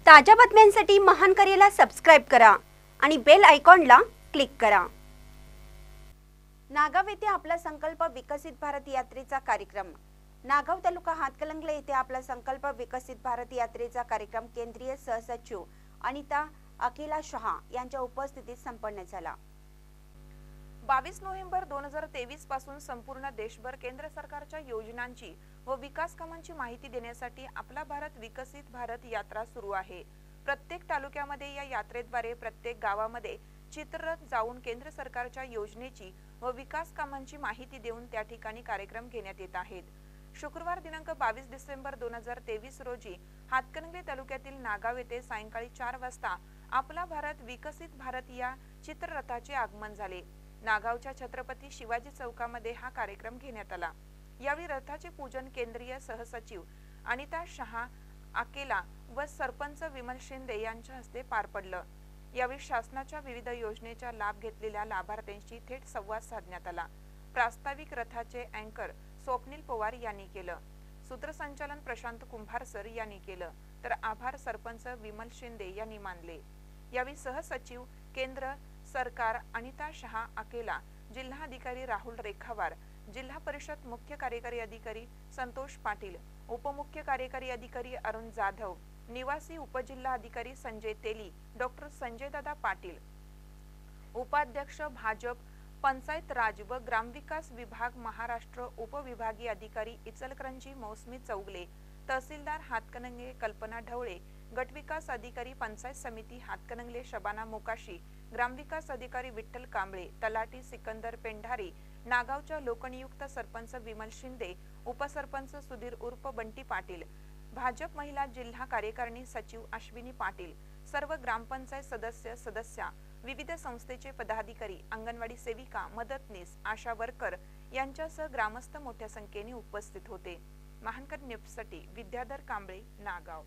ताज्या बातम्यांसाठी महान करेला सबस्क्राइब करा आणि बेल आयकॉनला क्लिक करा। नागाव येथे आपला संकल्प विकसित भारत यात्रेचा कार्यक्रम। नागाव तालुका हातकणंगले येथे आपला संकल्प विकसित भारत यात्रेचा कार्यक्रम केंद्रीय सहसचिव अनिता अकेला शहा यांच्या उपस्थितीत संपन्न झाला। 22 नोव्हेंबर 2023 पासून संपूर्ण देशभर केंद्र सरकारच्या योजनांची व विकास कामांची माहिती देण्यासाठी आपला भारत विकसित भारत यात्रा सुरू आहे। प्रत्येक तालुक्यामध्ये या यात्रेद्वारे प्रत्येक गावामध्ये चित्ररथ जाऊन केंद्र सरकारच्या योजनेची व विकास कामांची माहिती देऊन त्या ठिकाणी कार्यक्रम घेण्यात येत आहेत। शुक्रवार दिनांक 22 डिसेंबर 2023 रोजी हातकणंगले तालुक्यातील नागाव येथे सायंकाळी 4 वाजता आपला भारत विकसित भारत या चित्ररथाचे आगमन झाले। नागावच्या छत्रपती शिवाजी चौकामध्ये हा कार्यक्रम घेण्यात आला। यावेळी रथाचे पूजन केंद्रीय सहसचिव अनिता शहा अकेला व सरपंच विमल शिंदे यांच्या हस्ते पार पडलं। यावेळी शासनाच्या विविध योजनेचा लाभ घेतलेल्या लाभार्थ्यांशी थेट संवाद साधण्यात आला। प्रास्ताविक रथाचे अँकर स्वप्नील पवार यांनी केलं। सूत्रसंचालन प्रशांत कुंभार सर यांनी केलं, तर आभार सरपंच विमल शिंदे यांनी मानले। यावेळी सहसचिव केंद्र सरकार अनिता शहा अकेला, जिल्हा अधिकारी राहुल रेखावार, जिल्हा परिषद मुख्य कार्यकारी अधिकारी संतोष पाटील, उपमुख्य कार्यकारी अधिकारी अरुण जाधव, निवासी उपजिल्हा अधिकारी संजय तेली, डॉक्टर संजय दादा पाटील, उपाध्यक्ष भाजप पंचायत राज व ग्रामविकास विभाग महाराष्ट्र उपविभागीय अधिकारी इचलकरंजी मौसमी चौगले, तहसीलदार हातकणंगले कल्पना ढवळे, गटविकास अधिकारी पंचायत समिती हातकणंगले शबाना मोकाशी, ग्रामविकास अधिकारी विठ्ठल कांबळे, तलाठी सिकंदर पेंढारी, नागावच्या लोकनियुक्त सरपंच विमल शिंदे, उपसरपंच सुधीर उर्फ बंटी पाटील, भाजप महिला जिल्हा कार्यकारिणी सचिव अश्विनी पाटील, सर्व ग्रामपंचायत सदस्या, विविध संस्थेचे पदाधिकारी, अंगणवाडी सेविका, मदतनीस, आशा वर्कर यांच्यासह ग्रामस्थ मोठ्या संख्येने उपस्थित होते। महानकर न्यूजसाठी विद्याधर कांबळे, नागाव।